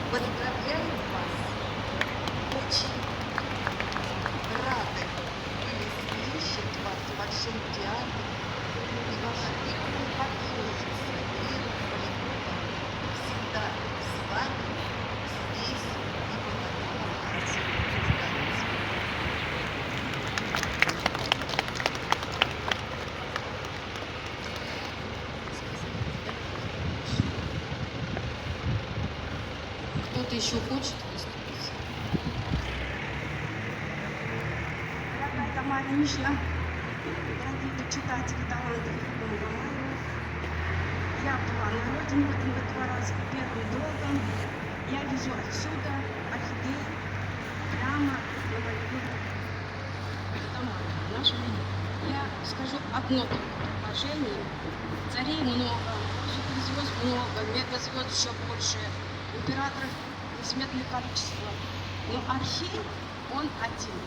Поздравляю вас! Очень рады были слышать вас в Большом театре, и ваша непокоится Лера Полякова всегда с вами здесь и помогала вас. Кто-то еще хочет выступить? Дорогая Тамара Ильинична, дорогие читатели талантливого романа, я была на родине уже 2 раза первым долгом. Я везу отсюда орхидеи прямо на мою Тамару, нашу Лилию. Я скажу одно только предложение. Царей много, суперзвезд много, мегазвезд еще больше, императоров несметное количество. Но Архей, он один.